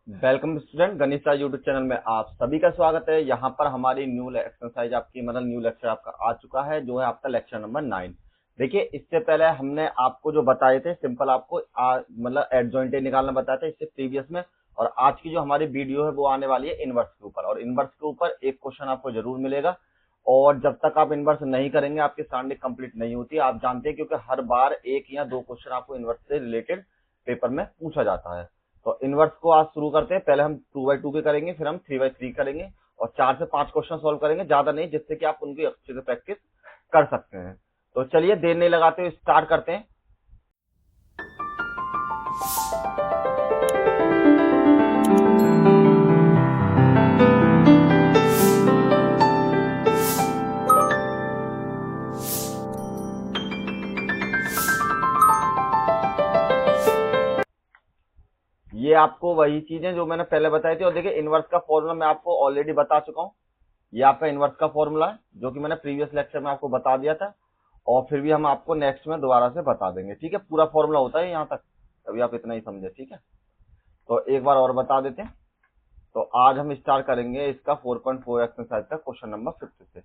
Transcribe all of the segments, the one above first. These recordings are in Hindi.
वेलकम स्टूडेंट, गणित सार यूट्यूब चैनल में आप सभी का स्वागत है। यहाँ पर हमारी न्यू एक्सरसाइज आपकी न्यू लेक्चर आपका आ चुका है, जो है आपका लेक्चर नंबर 9। देखिए, इससे पहले हमने आपको जो बताए थे सिंपल आपको एडजॉइंट निकालना बताया था इससे प्रीवियस में। और आज की जो हमारी वीडियो है वो आने वाली है इनवर्स के ऊपर, और इनवर्स के ऊपर एक क्वेश्चन आपको जरूर मिलेगा। और जब तक आप इनवर्स नहीं करेंगे आपकी स्टैंडिंग कंप्लीट नहीं होती, आप जानते हैं, क्योंकि हर बार एक या दो क्वेश्चन आपको इनवर्स से रिलेटेड पेपर में पूछा जाता है। तो इनवर्स को आज शुरू करते हैं। पहले हम 2x2 के करेंगे, फिर हम 3x3 करेंगे और 4 से 5 क्वेश्चन सॉल्व करेंगे, ज्यादा नहीं, जिससे कि आप उनकी अच्छे से प्रैक्टिस कर सकते हैं। तो चलिए देर नहीं लगाते हुए स्टार्ट करते हैं। ये आपको वही चीजें जो मैंने पहले बताई थी। और देखिए, इनवर्स का फॉर्मूला मैं आपको ऑलरेडी बता चुका हूँ। ये आपका इनवर्स का फॉर्मूला है, जो कि मैंने प्रीवियस लेक्चर में आपको बता दिया था, और फिर भी हम आपको नेक्स्ट में दोबारा से बता देंगे। ठीक है, पूरा फॉर्मूला होता है यहाँ तक, अभी आप इतना ही समझे। ठीक है, तो एक बार और बता देते हैं। तो आज हम स्टार्ट करेंगे इसका 4.4 एक्सरसाइज का क्वेश्चन नंबर 50 से।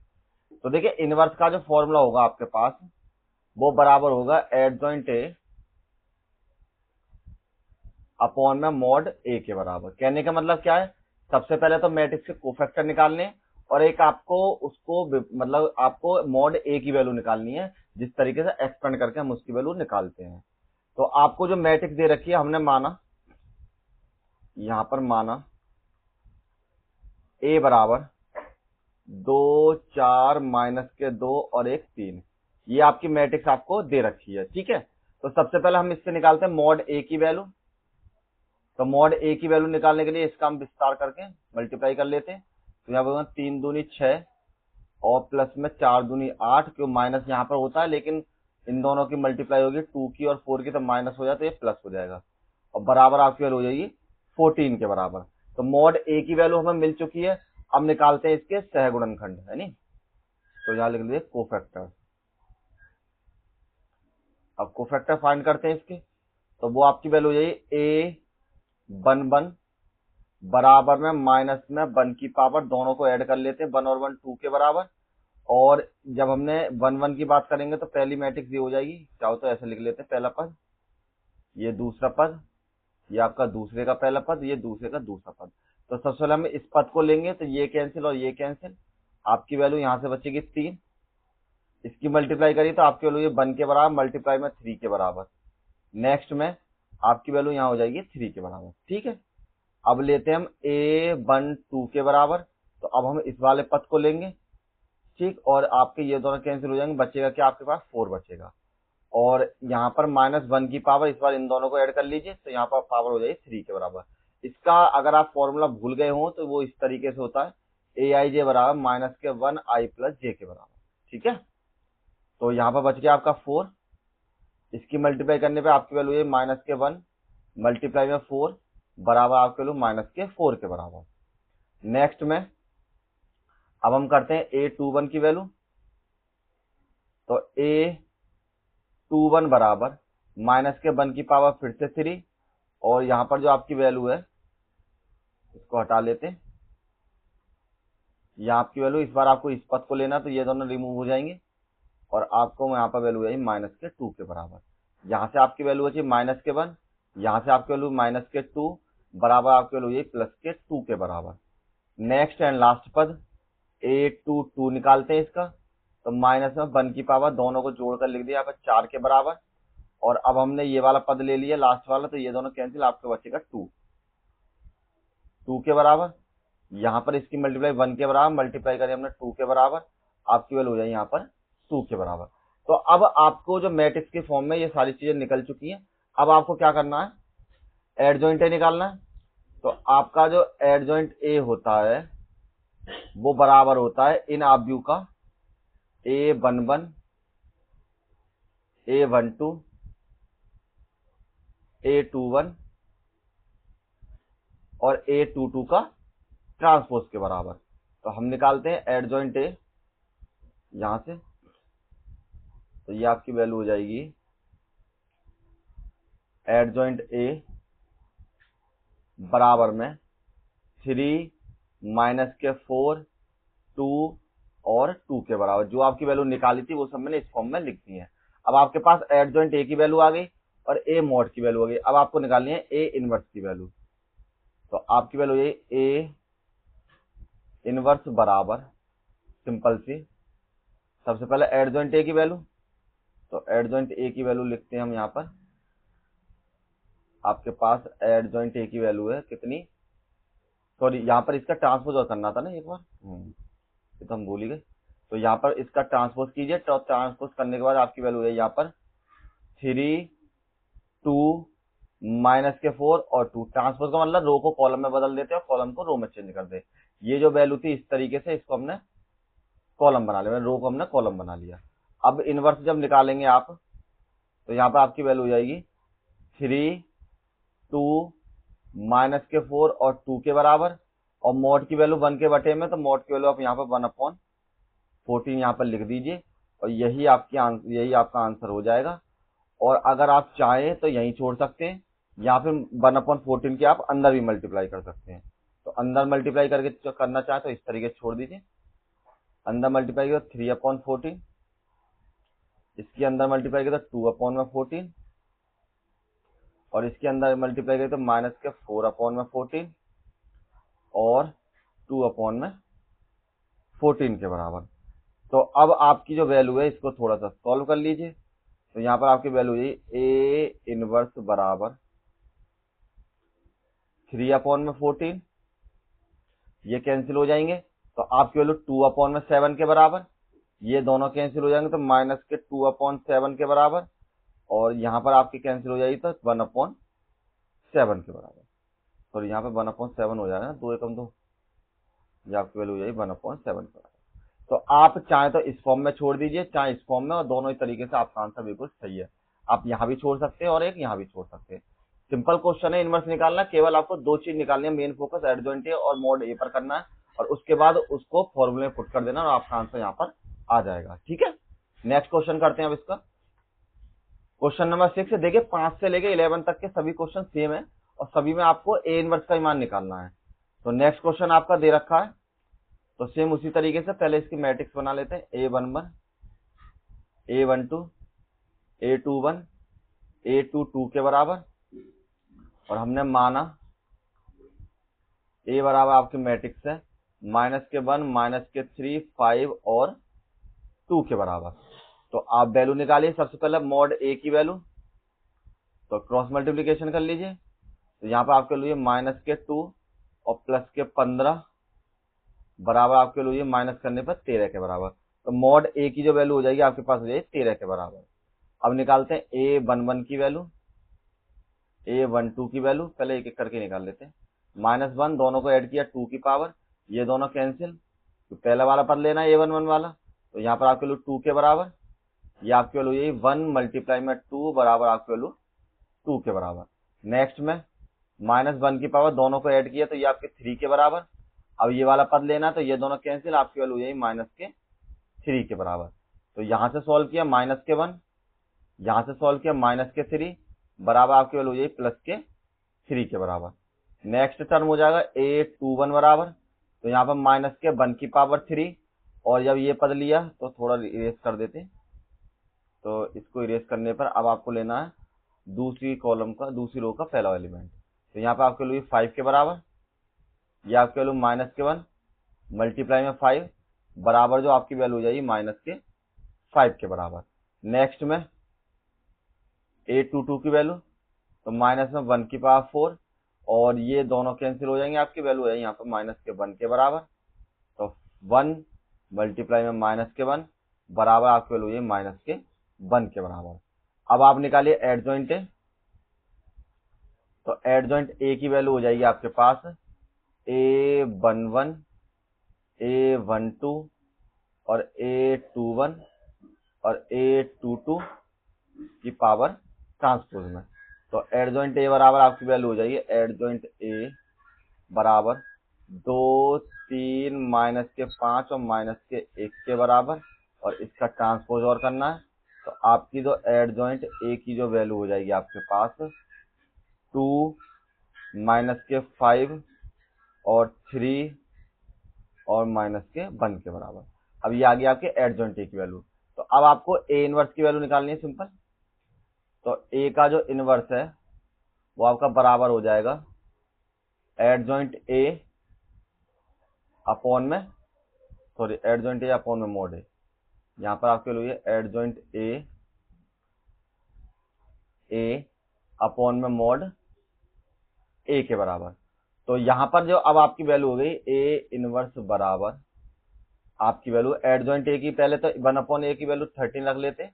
तो देखिए, इनवर्स का जो फॉर्मूला होगा आपके पास, वो बराबर होगा एडजॉइंट ए अपॉन में मॉड ए के बराबर। कहने का मतलब क्या है, सबसे पहले तो मैट्रिक्स के कोफैक्टर निकालने, और एक आपको उसको आपको मॉड ए की वैल्यू निकालनी है, जिस तरीके से एक्सपेंड करके हम उसकी वैल्यू निकालते हैं। तो आपको जो मैट्रिक्स दे रखी है, हमने माना, यहां पर माना ए बराबर 2 4 -2 और 1 3। ये आपकी मैट्रिक्स आपको दे रखी है। ठीक है, तो सबसे पहले हम इससे निकालते हैं मॉड ए की वैल्यू। तो मॉड ए की वैल्यू निकालने के लिए इसका हम विस्तार करके मल्टीप्लाई कर लेते हैं। तो यहाँ पर 3 दूनी 6 और प्लस में 4 दूनी 8, क्यों माइनस यहाँ पर होता है, लेकिन इन दोनों की मल्टीप्लाई होगी 2 की और 4 की, तो माइनस हो जाता है, ये प्लस हो जाएगा, और बराबर आपकी वैल्यू हो जाएगी 14 के बराबर। तो मॉड ए की वैल्यू हमें मिल चुकी है। अब निकालते हैं इसके सहगुणनखंड, है नहीं। तो यहाँ लिख लीजिए कोफैक्टर। अब कोफैक्टर फाइंड करते हैं इसके। तो वो आपकी वैल्यू हो जाएगी ए 1 1 बराबर में माइनस में 1 की पावर, दोनों को ऐड कर लेते हैं, 1 और 1 2 के बराबर। और जब हमने 1 1 की बात करेंगे तो पहली मैट्रिक्स ये हो जाएगी, चाहो तो ऐसे लिख लेते हैं, पहला पद, ये दूसरा पद, ये आपका दूसरे का पहला पद, ये दूसरे का दूसरा पद। तो सबसे पहले हम इस पद को लेंगे, तो ये कैंसिल और ये कैंसिल, आपकी वैल्यू यहां से बचेगी 3। इसकी मल्टीप्लाई करिए तो आपकी वैल्यू ये 1 के बराबर मल्टीप्लाई में 3 के बराबर। नेक्स्ट में आपकी वैल्यू यहाँ हो जाएगी 3 के बराबर। ठीक है, अब लेते हैं हम a1 2 के बराबर। तो अब हम इस वाले पद को लेंगे, ठीक, और आपके ये दोनों कैंसिल हो जाएंगे, बचेगा क्या आपके पास 4 बचेगा। और यहाँ पर -1 की पावर, इस बार इन दोनों को ऐड कर लीजिए, तो यहाँ पर पावर हो जाएगी 3 के बराबर। इसका अगर आप फॉर्मूला भूल गए हो तो वो इस तरीके से होता है, ए आई जे बराबर -1 i प्लस जे के बराबर। ठीक है, तो यहाँ पर बच गया आपका 4। इसकी मल्टीप्लाई करने पे आपकी वैल्यू है -1 मल्टीप्लाई में 4 बराबर आपकी वैल्यू -4 के बराबर। नेक्स्ट में अब हम करते हैं a21 की वैल्यू। तो a21 बराबर -1 की पावर फिर से 3, और यहाँ पर जो आपकी वैल्यू है इसको हटा लेते हैं। यहाँ आपकी वैल्यू, इस बार आपको इस पद को लेना, तो ये दोनों रिमूव हो जाएंगे, और आपको यहाँ पर वैल्यू है -2 के बराबर। यहाँ से आपकी वैल्यू है -1, यहाँ से आपकी वैल्यू -2 बराबर आपकी वैल्यू है +2 के बराबर। नेक्स्ट एंड लास्ट पद a22 निकालते हैं इसका। तो -1 की पावर, दोनों को जोड़कर लिख दिया यहाँ पर 4 के बराबर। और अब हमने ये वाला पद ले लिया लास्ट वाला, तो ये दोनों कैंसिल, आपके बचेगा 2 के बराबर। यहाँ पर इसकी मल्टीप्लाई 1 के बराबर मल्टीप्लाई करें हमने 2 के बराबर, आपकी वैल्यू हो जाए यहाँ पर 2 के बराबर। तो अब आपको जो मैट्रिक्स के फॉर्म में ये सारी चीजें निकल चुकी हैं। अब आपको क्या करना है, एडजॉइंट ए निकालना है। तो आपका जो एडजॉइंट ए होता है वो बराबर होता है इन आव्यू का a11 a12 a21 और a22 का ट्रांसपोज के बराबर। तो हम निकालते हैं एडजॉइंट ए यहां से। तो ये आपकी वैल्यू हो जाएगी एडजॉइंट ए बराबर में 3 माइनस के 4 2 और 2 के बराबर। जो आपकी वैल्यू निकाली थी वो सब मैंने इस फॉर्म में लिख दी है। अब आपके पास एडजॉइंट ए की वैल्यू आ गई और ए मॉड की वैल्यू आ गई। अब आपको निकालनी है ए इनवर्स की वैल्यू। तो आपकी वैल्यू ये ए इनवर्स बराबर सिंपल सी, सबसे पहले एडजॉइंट ए की वैल्यू, तो एडजॉइंट ए की वैल्यू लिखते हैं हम यहाँ पर। आपके पास एडजॉइंट ए की वैल्यू है कितनी, सॉरी यहाँ पर इसका ट्रांसपोज और करना था ना एक बार, ये तो हम भूल ही गए। तो यहाँ पर इसका ट्रांसपोज कीजिए, तो ट्रांसपोज करने के बाद आपकी वैल्यू है यहाँ पर 3 2 माइनस के 4 और 2। ट्रांसपोज का मतलब रो को कॉलम में बदल देते हैं और कॉलम को रो में चेंज कर दे। ये जो वैल्यू थी इस तरीके से इसको हमने कॉलम बना लिया, रो को हमने कॉलम बना लिया। अब इनवर्स जब निकालेंगे आप, तो यहाँ पर आपकी वैल्यू हो जाएगी 3 2 माइनस के 4 और 2 के बराबर, और मॉड की वैल्यू 1 के बटे में, तो मॉड की वैल्यू आप यहाँ पर 1/14 यहाँ पर लिख दीजिए और यही आपका आंसर हो जाएगा। और अगर आप चाहें तो यहीं छोड़ सकते हैं, या फिर 1/14 के आप अंदर भी मल्टीप्लाई कर सकते हैं। तो अंदर मल्टीप्लाई करके जो करना चाहे तो इस तरीके से छोड़ दीजिए, अंदर मल्टीप्लाई किया 3/14, इसके अंदर मल्टीप्लाई किया 2/14, और इसके अंदर मल्टीप्लाई करें तो माइनस के 4/14 और 2/14 के बराबर। तो अब आपकी जो वैल्यू है इसको थोड़ा सा सॉल्व कर लीजिए। तो यहाँ पर आपकी वैल्यू है ए इनवर्स बराबर 3/14, ये कैंसिल हो जाएंगे तो आपकी वैल्यू 2/7 के बराबर, ये दोनों कैंसिल हो जाएंगे तो माइनस के 2/7 के बराबर, और यहाँ पर आपकी कैंसिल हो जाएगी तो 1/7 के बराबर। तो यहाँ पे 1/7 हो जाएगा ना, 2 एकम 2, ये आपकी वैल्यू हो जाएगी 1/7 के बराबर। तो आप चाहे तो इस फॉर्म में छोड़ दीजिए, चाहे इस फॉर्म में, और दोनों ही तरीके से आपका आंसर बिल्कुल सही है। आप यहाँ भी छोड़ सकते हैं और एक यहाँ भी छोड़ सकते हैं। सिंपल क्वेश्चन है इनवर्स निकालना, केवल आपको दो चीज निकालनी है, मेन फोकस एडजॉइंट ए और मॉड ए पर करना है, और उसके बाद उसको फॉर्मूले में पुट कर देना और आपका आंसर यहाँ पर आ जाएगा। ठीक है, नेक्स्ट क्वेश्चन करते हैं अब इसका। क्वेश्चन नंबर 6 देखिए, 5 से लेके 11 तक के सभी क्वेश्चन सेम है और सभी में आपको ए इनवर्स का ही मान निकालना है। तो नेक्स्ट क्वेश्चन आपका दे रखा है, तो सेम उसी तरीके से पहले इसकी मैट्रिक्स बना लेते हैं। A11 A12 A21 A22 के बराबर, और हमने माना A बराबर आपकी मैट्रिक्स है -1 -3 5 और 2 के बराबर। तो आप वैल्यू निकालिए, सबसे पहले मॉड ए की वैल्यू, तो क्रॉस मल्टीप्लीकेशन कर लीजिए। तो यहाँ पर आपके लिए -2 और +15 बराबर आपके लिए माइनस करने पर 13 के बराबर। तो मॉड ए की जो वैल्यू हो जाएगी आपके पास हो जाएगी 13 के बराबर। अब निकालते हैं A11 की वैल्यू, A12 की वैल्यू, पहले एक एक करके निकाल लेते हैं। -1 दोनों को ऐड किया 2 की पावर, ये दोनों कैंसिल, तो पहला वाला पद लेना है A11 वाला, तो यहाँ पर आपके लिए 2 के बराबर, ये आपकी वैल्यू यही 1 मल्टीप्लाई में 2 बराबर आपकी वैल्यू 2 के बराबर। नेक्स्ट में -1 की पावर दोनों को ऐड किया तो ये आपके 3 के बराबर। अब ये वाला पद लेना तो ये दोनों कैंसिल, आपकी वैल्यू यही -3 के बराबर। तो यहां से सॉल्व किया -1, यहां से सॉल्व किया -3 बराबर आपकी वैल्यू यही +3 के बराबर। नेक्स्ट टर्म हो जाएगा A21 बराबर, तो यहाँ पर -1 की पावर 3, और जब ये पद लिया तो थोड़ा इरेज कर देते, तो इसको इरेज करने पर अब आपको लेना है दूसरी कॉलम का, दूसरी रो का पहला एलिमेंट। तो यहाँ पर आपके लिए 5 के बराबर, ये आपकी वैल्यू -1 मल्टीप्लाई में 5 बराबर जो आपकी वैल्यू हो जाएगी -5 के बराबर। नेक्स्ट में A22 की वैल्यू, तो -1 की पावर 4, और ये दोनों कैंसिल हो जाएंगे, आपकी वैल्यू है यहाँ पर -1 के बराबर। तो 1 मल्टीप्लाई में -1 बराबर आपकी वैल्यू है -1 के बराबर। अब आप निकालिए एडजॉइंट ए, तो एडजॉइंट ए की वैल्यू हो जाएगी आपके पास A11 A12 और A21 और A22 की पावर ट्रांसपोज में। तो एडजॉइंट ए बराबर आपकी वैल्यू हो जाएगी एडजॉइंट ए बराबर 2 3 -5 और -1 के बराबर, और इसका ट्रांसपोज और करना है। तो आपकी जो एडजॉइंट ए की जो वैल्यू हो जाएगी आपके पास 2 माइनस के 5 और 3 और माइनस के 1 के बराबर। अब ये आ गया आपके एडजॉइंट ए की वैल्यू। तो अब आपको ए इनवर्स की वैल्यू निकालनी है सिंपल। तो ए का जो इनवर्स है वो आपका बराबर हो जाएगा एडजॉइंट ए अपॉन में, सॉरी एडजॉइंट ए अपॉन में मॉड ए। यहां पर आपके लिए एडजॉइंट ए अपॉन में मॉड ए के बराबर। तो यहां पर जो अब आपकी वैल्यू हो गई ए इनवर्स बराबर आपकी वैल्यू एडजॉइंट ए की, पहले तो 1 अपॉन ए की वैल्यू 13 रख लेते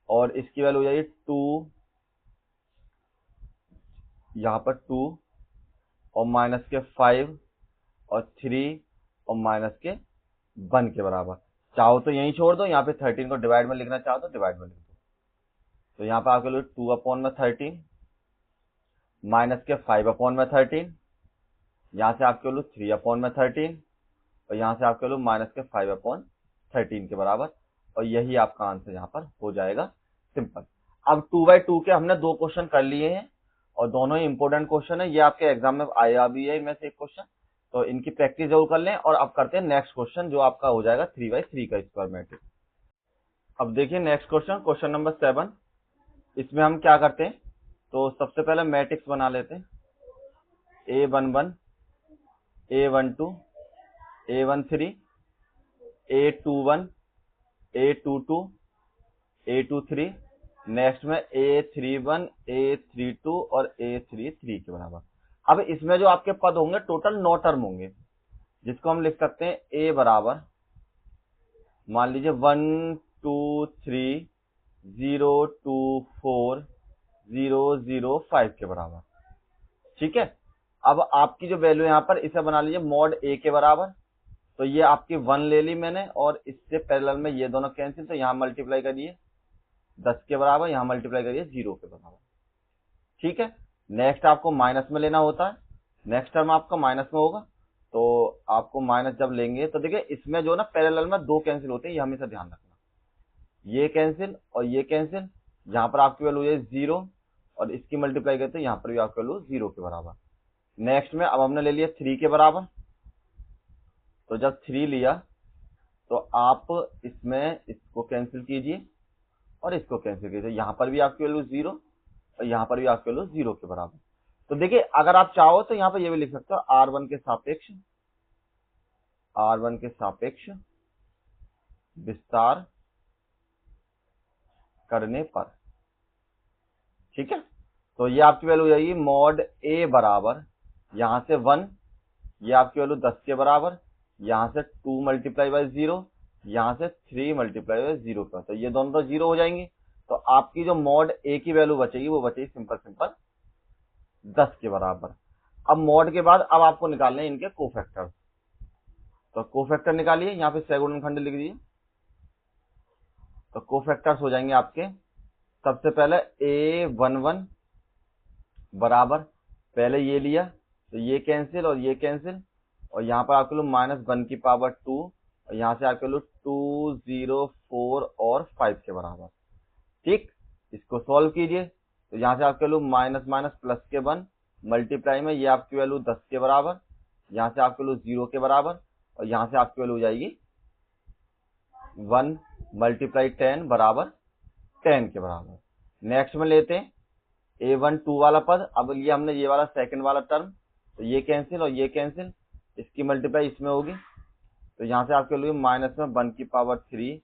और इसकी वैल्यू हो जाएगी 2, यहां पर 2 और माइनस के 5 और 3 और माइनस के 1 के बराबर। चाहो तो यहीं छोड़ दो, यहाँ पे 13 को डिवाइड में लिखना चाहो तो डिवाइड में लिख दो। तो यहाँ पे आपके लिए 2 अपॉन में 13 माइनस के 5 अपॉन में 13, यहाँ से आपके लिए 3 अपॉन में 13 और यहाँ से आपके लिए माइनस के 5 अपॉन 13 के बराबर। और यही आपका आंसर यहाँ पर हो जाएगा सिंपल। अब 2/2 के हमने 2 क्वेश्चन कर लिए हैं और दोनों ही इंपॉर्टेंट क्वेश्चन है, ये आपके एग्जाम में आया भी है इनमें से एक क्वेश्चन। तो इनकी प्रैक्टिस जरूर कर लें। और अब करते हैं नेक्स्ट क्वेश्चन जो आपका हो जाएगा 3/3 का स्क्वायर मैट्रिक्स। अब देखिए नेक्स्ट क्वेश्चन, क्वेश्चन नंबर 7। इसमें हम क्या करते हैं, तो सबसे पहले मैट्रिक्स बना लेते हैं। A11 A12 A13 A21 A22 A23, next में A31 A32 और A33 के बराबर। अब इसमें जो आपके पद होंगे टोटल 9 टर्म होंगे, जिसको हम लिख सकते हैं A बराबर मान लीजिए 1 2 3 0 2 4 0 0 5 के बराबर। ठीक है। अब आपकी जो वैल्यू यहाँ पर इसे बना लीजिए मॉड ए के बराबर। तो ये आपकी 1 ले ली मैंने और इससे पैरेलल में ये दोनों कैंसिल, तो यहाँ मल्टीप्लाई करिए 10 के बराबर, यहाँ मल्टीप्लाई करिए 0 के बराबर। ठीक है। नेक्स्ट आपको माइनस में लेना होता है, नेक्स्ट टर्म आपका माइनस में होगा। तो आपको माइनस जब लेंगे तो देखिए इसमें जो ना पैरेलल में 2 कैंसिल होते हैं, ये हमेशा ध्यान रखना। ये कैंसिल और ये कैंसिल, यहाँ पर आपकी वैल्यू है 0 और इसकी मल्टीप्लाई करते हैं यहाँ पर भी आपकी वैल्यू 0 के बराबर। नेक्स्ट में अब हमने ले लिया 3 के बराबर। तो जब 3 लिया तो आप इसमें इसको कैंसिल कीजिए और इसको कैंसिल कीजिए, यहाँ पर भी आपकी वैल्यू 0 और यहाँ पर भी आपकी वैल्यू 0 के बराबर। तो देखिए अगर आप चाहो तो यहाँ पर ये भी लिख सकते हो R1 के सापेक्ष विस्तार करने पर। ठीक है। तो ये आपकी वैल्यू हो जाएगी मॉड ए बराबर यहां से 1, ये आपकी वैल्यू 10 के बराबर, यहां से 2 मल्टीप्लाई बाय 0, यहां से 3 मल्टीप्लाई बाय 0 का। तो ये दोनों तो 0 हो जाएंगे। तो आपकी जो मॉड ए की वैल्यू बचेगी वो बचेगी सिंपल 10 के बराबर। अब मॉड के बाद अब आपको निकालने हैं इनके कोफैक्टर्स। तो कोफैक्टर निकालिए, यहाँ पे सह गुणनखंड लिख दीजिए। तो कोफैक्टर्स हो जाएंगे आपके सबसे पहले A11 बराबर, पहले ये लिया तो ये कैंसिल और ये कैंसिल और यहाँ पर आपके लोग -1 की पावर 2 और यहाँ से आपके लोग 2 0 4 और 5 के बराबर। ठीक। इसको सॉल्व कीजिए तो यहाँ से आपके लोग माइनस माइनस प्लस के 1 मल्टीप्लाई में ये आपकी वैल्यू 10 के बराबर, यहाँ से आपके लोग 0 के बराबर और यहाँ से आपकी वैल्यू हो जाएगी 1 मल्टीप्लाई 10 बराबर 10 के बराबर। नेक्स्ट में लेते हैं A12 वाला पद। अब ये हमने ये वाला सेकंड वाला टर्म, तो ये कैंसिल और ये कैंसिल, इसकी मल्टीप्लाई इसमें होगी। तो यहाँ से आपके लिए माइनस में 1 की पावर 3,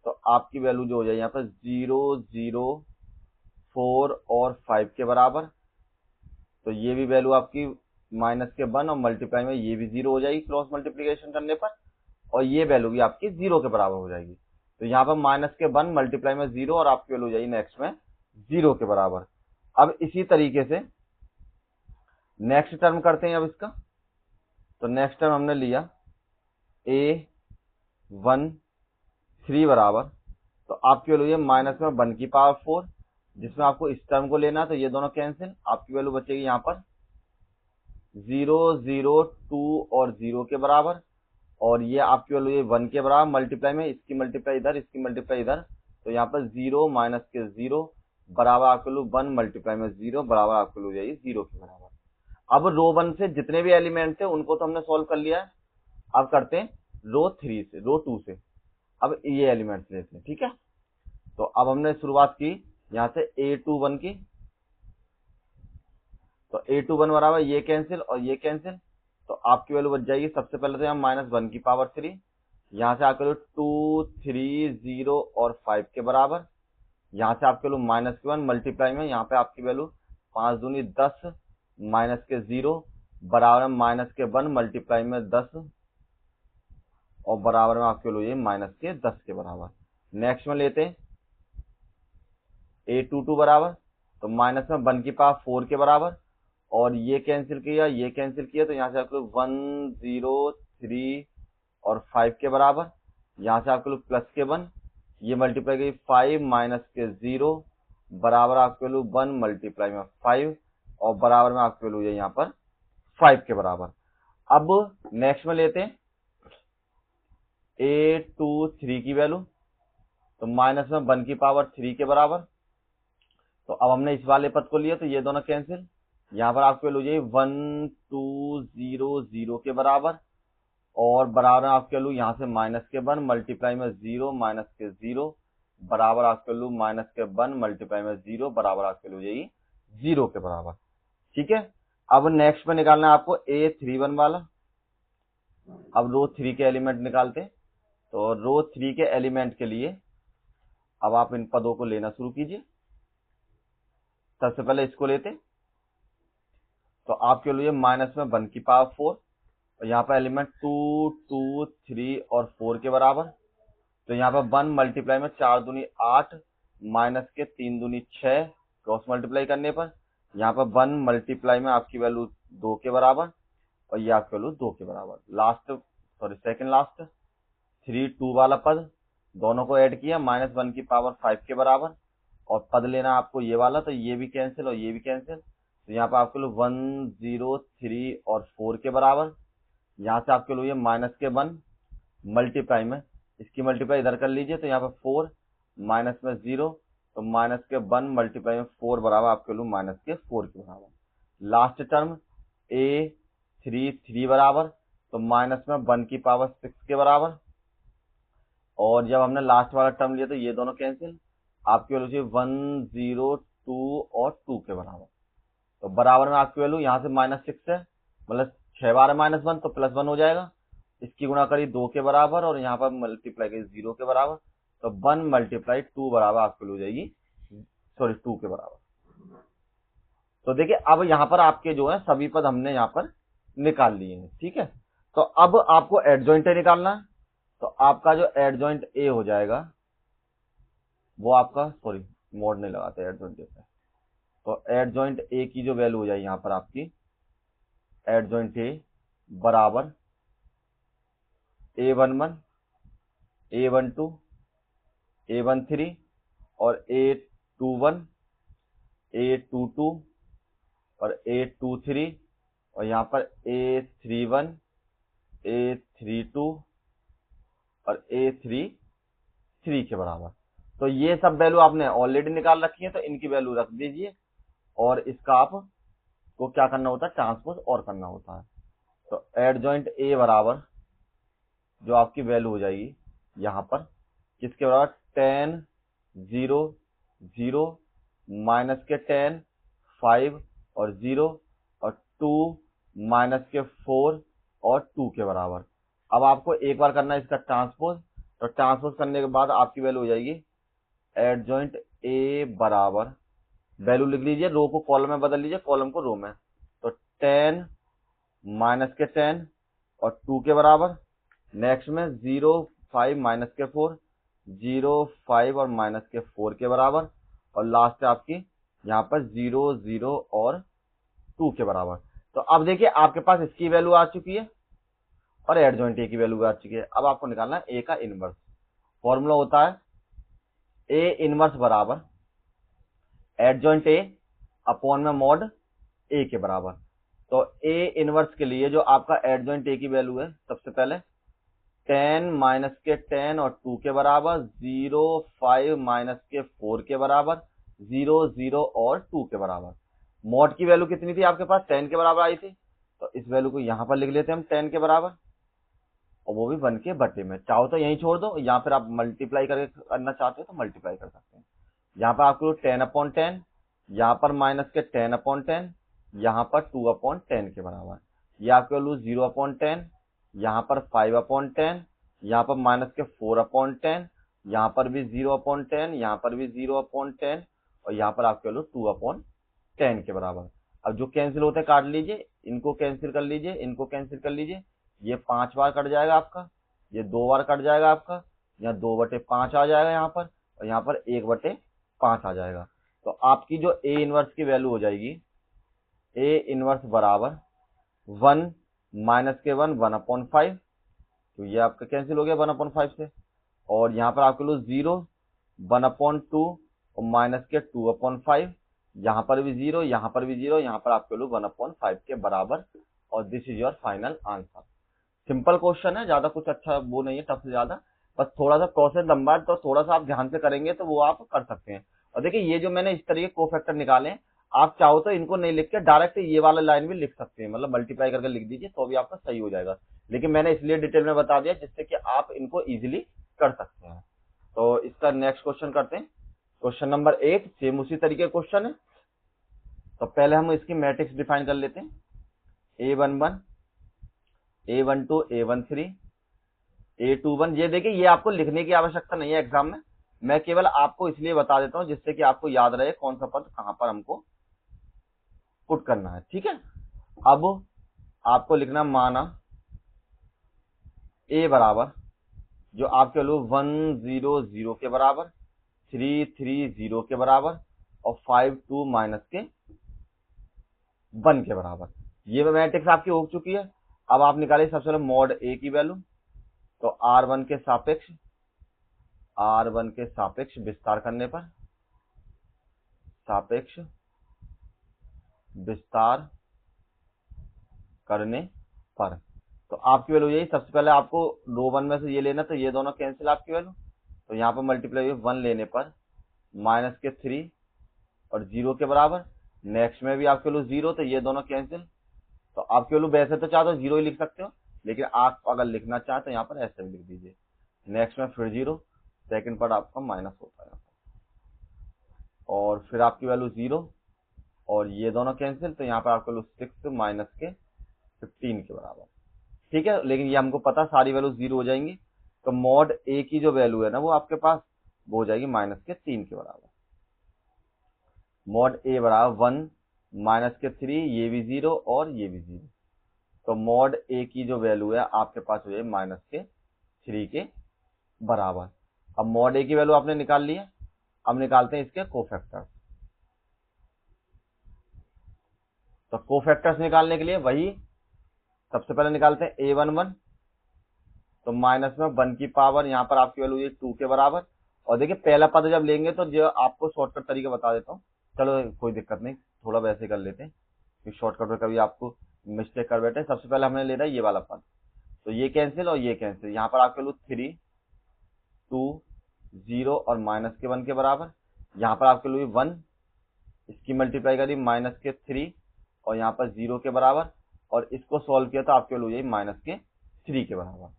तो आपकी वैल्यू जो हो जाए यहाँ पर 0 0 4 और 5 के बराबर। तो ये भी वैल्यू आपकी माइनस के 1 और मल्टीप्लाई में ये भी 0 हो जाएगी क्रॉस मल्टीप्लीकेशन करने पर, और ये वैल्यू भी आपकी 0 के बराबर हो जाएगी। तो यहाँ पर माइनस के 1 मल्टीप्लाई में 0 और आपकी वैल्यू हो जाएगी नेक्स्ट में 0 के बराबर। अब इसी तरीके से नेक्स्ट टर्म करते हैं अब इसका। तो नेक्स्ट टर्म हमने लिया A13 बराबर, तो आपकी वैल्यू है माइनस में 1 की पावर 4, जिसमें आपको इस टर्म को लेना, तो ये दोनों कैंसिल, आपकी वैल्यू बचेगी यहाँ पर 0 0 2 और 0 के बराबर, और ये आपकी वैल्यू है 1 के बराबर मल्टीप्लाई में इसकी मल्टीप्लाई इधर, इसकी मल्टीप्लाई इधर। तो यहाँ पर 0 माइनस के 0 बराबर आपके लोग 1 मल्टीप्लाई में 0 बराबर आपके लोग जाएगी 0 के बराबर। अब रो 1 से जितने भी एलिमेंट थे उनको तो हमने सॉल्व कर लिया है, अब करते हैं रो 3 से, रो 2 से। अब ये एलिमेंट्स लेते हैं, ठीक है। तो अब हमने शुरुआत की यहां से A21 की, तो A21 बराबर ये कैंसिल और ये कैंसिल, तो आपकी वैल्यू बच जाएगी सबसे पहले तो यहाँ -1 की पावर 3, यहाँ से आपके 2 3 0 और 5 के बराबर, यहाँ से आपके -1 मल्टीप्लाई में यहाँ पे आपकी वैल्यू 5 दूनी 10 माइनस के 0 बराबर में -1 मल्टीप्लाई में 10 और बराबर में आपके वैल्यू ये -10 के बराबर। नेक्स्ट में लेते हैं A22 बराबर, तो -1 की पावर 4 के बराबर, और ये कैंसिल किया ये कैंसिल किया, तो यहाँ से आपके 1 0 3 और 5 के बराबर, यहाँ से आपके प्लस के 1, ये मल्टीप्लाई गई 5 माइनस के 0 बराबर आपके 1 मल्टीप्लाई में 5 और बराबर में आपके वैल्यू यहाँ पर 5 के बराबर। अब नेक्स्ट में लेते हैं A23 की वैल्यू, तो -1 की पावर 3 के बराबर, तो अब हमने इस वाले पद को लिया तो ये दोनों कैंसिल, यहाँ पर आपके वैल्यू जाइए 1 2 0 0 के बराबर, और बराबर आपके वैल्यू यहाँ से -1 मल्टीप्लाई में 0 माइनस के 0 बराबर आपके वैल्यू -1 मल्टीप्लाई में 0 बराबर आपके वैल्यू जाइए 0 के बराबर, ठीक है। अब नेक्स्ट में निकालना है आपको A31 वाला। अब रो 3 के एलिमेंट निकालते हैं, तो रो 3 के एलिमेंट के लिए अब आप इन पदों को लेना शुरू कीजिए। सबसे पहले इसको लेते, तो आपके लिए -1 की पावर 4, और यहाँ पर एलिमेंट 2 2 3 और 4 के बराबर, तो यहाँ पर 1 मल्टीप्लाई में 4 दूनी 8 माइनस के 3 दूनी 6 क्रॉस मल्टीप्लाई करने पर यहाँ पर 1 मल्टीप्लाई में आपकी वैल्यू 2 के बराबर, और ये आपकी वैल्यू 2 के बराबर। लास्ट सेकंड लास्ट 3 2 वाला पद दोनों को ऐड किया -1 की पावर 5 के बराबर, और पद लेना आपको ये वाला, तो ये भी कैंसिल और ये भी कैंसिल, तो यहाँ पर आपके लोग 1 0 3 और 4 के बराबर, यहाँ से आपके लोग ये -1 मल्टीप्लाई में इसकी मल्टीप्लाई इधर कर लीजिए, तो यहाँ पर 4 माइनस में 0, तो -1 मल्टीप्लाई में 4 बराबर आपके लोग -4 के बराबर। लास्ट टर्म A33 बराबर, तो -1 की पावर 6 के बराबर, और जब हमने लास्ट वाला टर्म लिया तो ये दोनों कैंसिल, आपकी वैल्यू 1 0 2 और 2 के बराबर, तो बराबर में आपकी वैल्यू यहाँ से -6 है, मतलब 6 बार -1 तो +1 हो जाएगा, इसकी गुणा करी 2 के बराबर और यहाँ पर मल्टीप्लाई करी 0 के बराबर, तो 1 मल्टीप्लाई 2 बराबर आपकी वैल्यू हो जाएगी 2 के बराबर। तो देखिए अब यहाँ पर आपके जो है सभी पद हमने यहाँ पर निकाल लिए हैं, ठीक है। तो अब आपको एडजॉइंट ए निकालना है, तो आपका जो एडजॉइंट ए हो जाएगा वो आपका मोड नहीं लगाते एडजॉइंट ए पे, तो एडजॉइंट ए की जो वैल्यू हो जाएगी यहाँ पर आपकी एडजॉइंट ए बराबर A11 A12 A13 और A21 A22 और A23 और यहाँ पर A31 A32 और A33 के बराबर। तो ये सब वैल्यू आपने ऑलरेडी निकाल रखी है, तो इनकी वैल्यू रख दीजिए, और इसका आपको क्या करना होता है, ट्रांसपोज और करना होता है। तो एडजॉइंट ए बराबर जो आपकी वैल्यू हो जाएगी यहाँ पर किसके बराबर 10 0 0 माइनस के 10 5 और 0 और 2 माइनस के 4 और 2 के बराबर। अब आपको एक बार करना है इसका ट्रांसपोज, तो ट्रांसपोज करने के बाद आपकी वैल्यू हो जाएगी एडजॉइंट ए बराबर, वैल्यू लिख लीजिए, रो को कॉलम में बदल लीजिए, कॉलम को रो में, तो 10 माइनस के 10 और 2 के बराबर, नेक्स्ट में 0 5 माइनस के 4 0 5 और माइनस के 4 के बराबर, और लास्ट है आपकी यहाँ पर 0 0 और 2 के बराबर। तो अब देखिए आपके पास इसकी वैल्यू आ चुकी है और एडजॉइंट ए की वैल्यू आ चुकी है। अब आपको निकालना है ए का इनवर्स। फॉर्मूला होता है ए इनवर्स बराबर एडजॉइंट ए अपॉन में मॉड ए के बराबर। तो ए इनवर्स के लिए जो आपका एडजॉइंट ए की वैल्यू है, सबसे पहले 10 माइनस के 10 और 2 के बराबर, 0 5 माइनस के 4 के बराबर, 0 0 और 2 के बराबर। मॉड की वैल्यू कितनी थी आपके पास, 10 के बराबर आई थी, तो इस वैल्यू को यहां पर लिख लेते हैं हम 10 के बराबर, और वो भी 1 के बटे में। चाहो तो यहीं छोड़ दो, या फिर आप मल्टीप्लाई करके करना चाहते हो तो मल्टीप्लाई कर सकते हैं। यहाँ पर आपको 10/10, यहाँ पर माइनस के 10/10, यहाँ पर 2/10 के बराबर, ये आपके वैल्यू 0/10, यहाँ पर 5/10, यहाँ पर माइनस के 4/10, यहाँ पर भी 0/10, यहाँ पर भी 0/10, और यहाँ पर आपके वैल्यू 2/10 के बराबर। अब जो कैंसिल होते हैं काट लीजिए, इनको कैंसिल कर लीजिए, इनको कैंसिल कर लीजिए, ये 5 बार कट जाएगा आपका, ये 2 बार कट जाएगा आपका, यहाँ 2/5 आ जाएगा यहाँ पर, और यहाँ पर 1/5 आ जाएगा। तो आपकी जो ए इनवर्स की वैल्यू हो जाएगी, ए इनवर्स बराबर 1 माइनस के 1/5, तो ये आपका कैंसिल हो गया 1/5 से, और यहाँ पर आपके लिए 0, 1/2 और माइनस के 2/5, यहाँ पर भी 0, यहाँ पर भी 0, यहाँ पर आपके लिए 1/5 के बराबर, और this is your final answer. Simple question है, ज्यादा कुछ अच्छा वो नहीं है, टफ से ज्यादा, बस थोड़ा सा प्रोसेस लंबा है, तो थोड़ा सा आप ध्यान से करेंगे तो वो आप कर सकते हैं। और देखिए ये जो मैंने इस तरीके कोफैक्टर निकाले हैं, आप चाहो तो इनको नहीं लिख के डायरेक्ट ये वाला लाइन भी लिख सकते हैं, मतलब मल्टीप्लाई करके लिख दीजिए तो भी आपका सही हो जाएगा, लेकिन मैंने इसलिए डिटेल में बता दिया जिससे कि आप इनको इजिली कर सकते हैं। तो इसका नेक्स्ट क्वेश्चन करते हैं, क्वेश्चन नंबर 8, सेम उसी तरीके क्वेश्चन है। तो पहले हम इसकी मैट्रिक्स डिफाइन कर लेते हैं, A11, A12, A13, A21। ये देखिए ये आपको लिखने की आवश्यकता नहीं है एग्जाम में, मैं केवल आपको इसलिए बता देता हूं जिससे कि आपको याद रहे कौन सा पद कहां पर हमको पुट करना है, ठीक है। अब आपको लिखना, माना A बराबर जो आपके वैल्यू 100 के बराबर, 330 के बराबर, और 52 माइनस के 1 के बराबर, ये मैट्रिक्स आपकी हो चुकी है। अब आप निकालिए सबसे पहले मॉड ए की वैल्यू, तो R1 के सापेक्ष विस्तार करने पर, सापेक्ष विस्तार करने पर, तो आपकी वैल्यू यही, सबसे पहले आपको रो 1 में से ये लेना, तो ये दोनों कैंसिल आपकी वैल्यू, तो यहाँ पर मल्टीप्लाई 1 लेने पर माइनस के 3 और 0 के बराबर, नेक्स्ट में भी आपके वैल्यू 0, तो ये दोनों कैंसिल, तो आपकी वैल्यू वैसे तो चाहे तो 0 ही लिख सकते हो, लेकिन आप अगर लिखना चाहते तो यहाँ पर ऐसे भी लिख दीजिए, नेक्स्ट में फिर 0, सेकंड पर आपका माइनस होता है, और फिर आपकी वैल्यू 0, और ये दोनों कैंसिल, तो यहाँ पर आपको 6 माइनस के 15 के बराबर, ठीक है। लेकिन ये हमको पता सारी वैल्यू 0 हो जाएंगी, तो मॉड ए की जो वैल्यू है ना वो आपके पास वो हो जाएगी माइनस के 3 के बराबर, मॉड ए बराबर 1 माइनस के 3, ये भी 0 और ये भी 0, तो मॉड ए की जो वैल्यू है आपके पास हो जाएगी माइनस के 3 के बराबर। अब मॉड ए की वैल्यू आपने निकाल ली है, अब निकालते हैं इसके कोफैक्टर्स। तो कोफैक्टर्स निकालने के लिए वही सबसे पहले निकालते हैं A11, तो माइनस में 1 की पावर, यहाँ पर आपकी वैल्यू ये 2 के बराबर, और देखिए पहला पद जब लेंगे तो जो आपको शॉर्टकट तरीका बता देता हूँ, चलो कोई दिक्कत नहीं, थोड़ा वैसे कर लेते हैं, शॉर्टकट में कभी आपको मिस्टेक कर बैठे। सबसे पहले हमने ले रहा है ये वाला पद, तो ये कैंसिल और ये कैंसिल, यहाँ पर आपके वैल्यू 3, 2, 0 और माइनस के 1 के बराबर, यहाँ पर आपके वैल्यू 1, इसकी मल्टीप्लाई करी माइनस के 3 और यहाँ पर 0 के बराबर, और इसको सॉल्व किया तो आपके वैल्यू यही माइनस के 3 के बराबर।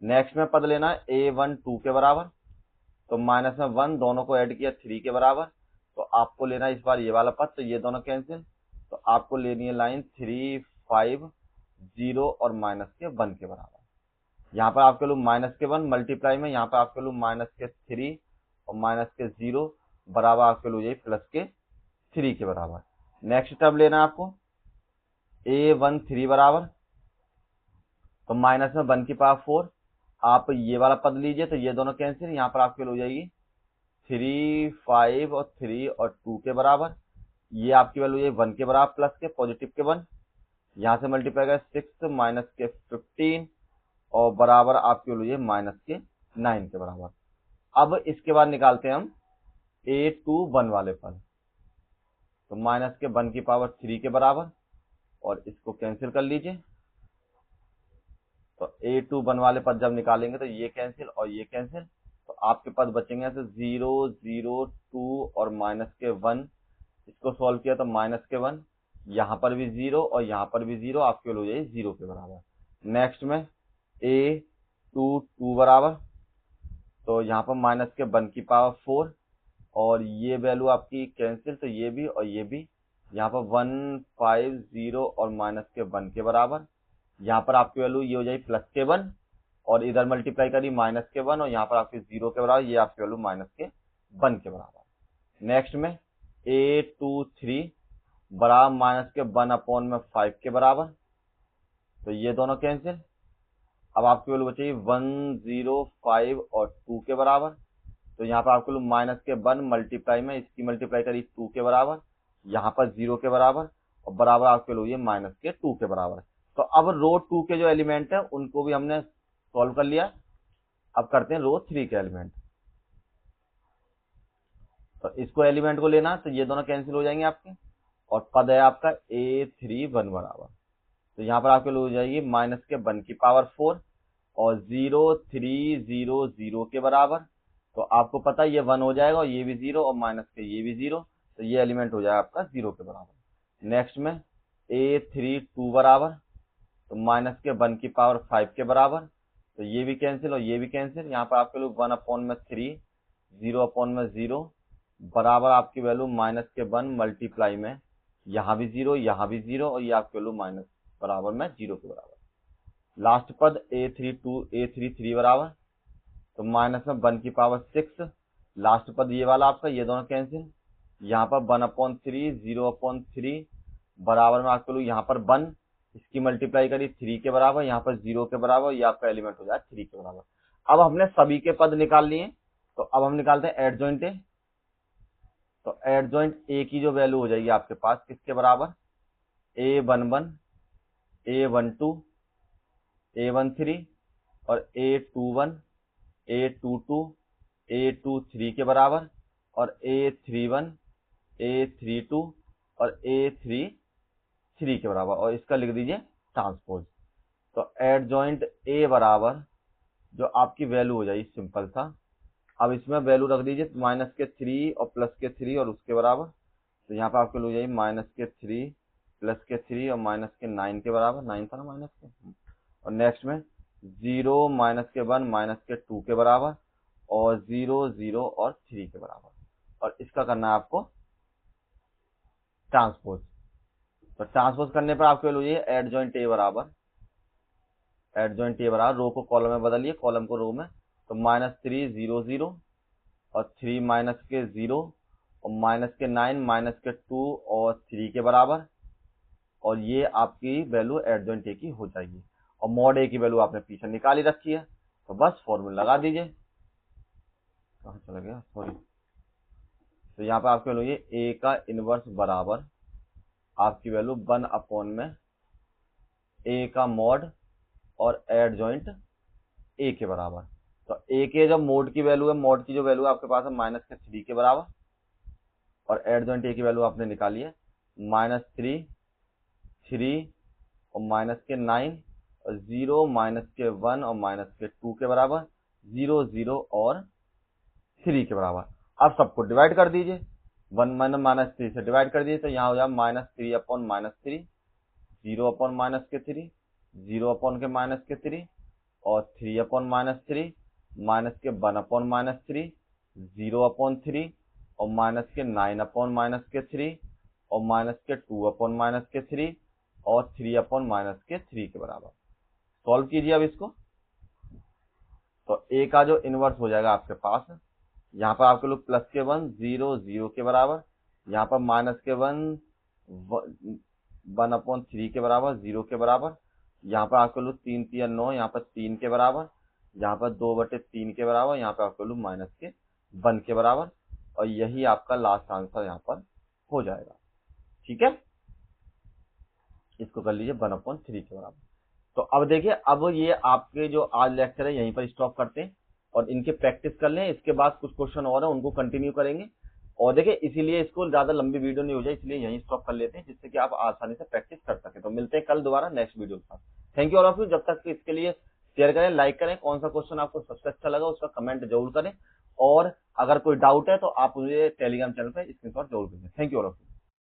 नेक्स्ट में पद लेना है A12 के बराबर, तो माइनस में 1, दोनों को ऐड किया 3 के बराबर, तो आपको लेना है इस बार ये वाला पद, तो ये दोनों कैंसिल, तो आपको लेनी है लाइन 3, 5, 0 और माइनस के 1 के बराबर। यहाँ पर आपके लोग माइनस के 1 मल्टीप्लाई में, यहाँ पर आपके लोग माइनस के 3 और माइनस के 0 बराबर आपके लोग यही प्लस के 3 के बराबर। नेक्स्ट टर्म लेना है आपको A13 बराबर, तो माइनस में 1 की पावर 4, आप ये वाला पद लीजिए तो ये दोनों कैंसिल, यहाँ पर आपके हो जाएगी 3, 5 और 3 और 2 के बराबर, ये आपकी वैल्यू ये 1 के बराबर प्लस के पॉजिटिव के 1, यहाँ से मल्टीप्लाई कर 6 माइनस के 15 और बराबर आपकी वैल्यू ये माइनस के 9 के बराबर। अब इसके बाद निकालते हैं हम A21 वाले पद, तो माइनस के 1 की पावर 3 के बराबर, और इसको कैंसिल कर लीजिए, तो A21 वाले पद जब निकालेंगे तो ये कैंसिल और ये कैंसिल, तो आपके पास बचेंगे ऐसे 0, 0, 2 और माइनस के 1, इसको सॉल्व किया तो -1, यहाँ पर भी 0 और यहाँ पर भी 0, आपकी वैल्यू हो जाएगी 0 के बराबर। नेक्स्ट में a2 बराबर, तो यहाँ पर -1 की पावर 4 और ये वैल्यू आपकी कैंसिल, तो ये भी और ये भी, यहाँ पर 150 और -1 के बराबर। यहाँ पर आपकी वैल्यू ये हो जाएगी +1 और इधर मल्टीप्लाई करी -1 और यहाँ पर आपके 0 के बराबर, ये आपकी वैल्यू -1 के बराबर। नेक्स्ट में a23 बराबर -1/5 के बराबर, तो ये दोनों कैंसिल। अब आपकी वैल्यू बचेगी 105 और 2 के बराबर, तो यहाँ पर आपको -1 मल्टीप्लाई में इसकी मल्टीप्लाई करी 2 के बराबर, यहाँ पर 0 के बराबर और बराबर आपके लोग ये -2 के बराबर। तो अब रो 2 के जो एलिमेंट है उनको भी हमने सॉल्व कर लिया। अब करते हैं रो 3 के एलिमेंट। तो इसको एलिमेंट को लेना, तो ये दोनों कैंसिल हो जाएंगे आपके और पद है आपका a31 बराबर, तो यहाँ पर आपके लोग हो जाएगी -1 की पावर 4 और 0300 के बराबर। तो आपको पता है ये 1 हो जाएगा और ये भी 0 और ये भी 0, तो ये एलिमेंट हो जाएगा आपका 0 के बराबर। नेक्स्ट में a32 बराबर, तो -1 की पावर 5 के बराबर, तो ये भी कैंसिल और ये भी कैंसिल। यहाँ पर आपके लोग 1/3 0/0 बराबर आपकी वैल्यू -1 मल्टीप्लाई में यहाँ भी 0 यहाँ भी 0 और ये आपकी वैल्यू माइनस बराबर में 0 के बराबर। लास्ट पद a33 बराबर, तो -1 की पावर 6, लास्ट पद ये वाला आपका, ये दोनों कैंसिल। यहाँ पर 1/3 0/3 बराबर में आपके लोग यहाँ पर 1, इसकी मल्टीप्लाई करी 3 के बराबर, यहाँ पर 0 के बराबर, ये आपका एलिमेंट हो जाए 3 के बराबर। अब हमने सभी के पद निकाल लिए, तो अब हम निकालते हैं एडजॉइंट ए। तो एडजॉइंट ए की जो वैल्यू हो जाएगी आपके पास किसके बराबर, a11 a12 a13 और a21 a22 a23 के बराबर और a31 a32 और a33 के बराबर, और इसका लिख दीजिए ट्रांसपोज। तो एडजॉइंट ए बराबर जो आपकी वैल्यू हो जाएगी सिंपल सा, अब इसमें वैल्यू रख दीजिए -3 और +3 और उसके बराबर, तो यहाँ पर आपके हो जाएगी -3 +3 और -9 के बराबर, 9 था ना माइनस के। और नेक्स्ट में 0 -1 -2 के बराबर और 0 0 और 3 के बराबर, और इसका करना है आपको ट्रांसपोज। तो ट्रांसपोज करने पर आपके वैल्यू ये एडजॉइंट ए बराबर रो को कॉलम में बदलिए, कॉलम को रो में, तो -3 0 0 और 3 -0 और -9 -2 और 3 के बराबर, और ये आपकी वैल्यू एडजॉइंट ए की हो जाएगी। और मॉड ए की वैल्यू आपने पीछे निकाली रखी है, तो बस फॉर्मूला लगा दीजिए। कहाँ चला गया, सॉरी। तो यहाँ पर आपकी वैल्यू ये ए का इनवर्स बराबर आपकी वैल्यू 1/में ए का मॉड और एडजॉइंट ए के बराबर। तो ए के जब मोड की वैल्यू है, मोड की जो वैल्यू आपके पास है -3 के बराबर, और एडजॉइंट ए की वैल्यू आपने निकाली है -3 3 और -9 और 0 -1 और -2 के बराबर, 0 0 और 3 के बराबर। अब सबको डिवाइड कर दीजिए, 1 -3 से डिवाइड कर दीजिए, तो यहाँ हो जाए -3/-3 0/-3 0/-3 और 3/-3 -1/-3 0/3 और -9/-3 और -2/-3 और 3/-3 के बराबर। सॉल्व कीजिए अब इसको, तो ए का जो इनवर्स हो जाएगा आपके पास, यहाँ पर आपके लोग +1 0 0 के बराबर, यहाँ पर -1 1/3 के बराबर 0 के बराबर, यहाँ पर आपके लोग 3 3 9, यहाँ पर 3 के बराबर, यहाँ पर 2/3 के बराबर, यहाँ पर आपके लोग -1 के बराबर, और यही आपका लास्ट आंसर यहाँ पर हो जाएगा। ठीक है, इसको कर लीजिए 1/3 के बराबर। तो अब देखिए, अब ये आपके जो आज लेक्चर है यहीं पर स्टॉप करते हैं और इनके प्रैक्टिस कर लें। इसके बाद कुछ क्वेश्चन और है, उनको कंटिन्यू करेंगे। और देखिए, इसीलिए इसको ज्यादा लंबी वीडियो नहीं हो जाए, इसलिए यहीं स्टॉप कर लेते हैं, जिससे कि आप आसानी से प्रैक्टिस कर सके। तो मिलते हैं कल दोबारा नेक्स्ट वीडियो के साथ। Thank you all of you. जब तक इसके लिए शेयर करें, लाइक करें, कौन सा क्वेश्चन आपको सबसे अच्छा लगा उसका कमेंट जरूर करें, और अगर कोई डाउट है तो आप मुझे टेलीग्राम चैनल पर स्क्रीनशॉट जरूर भेजें। Thank you all of you.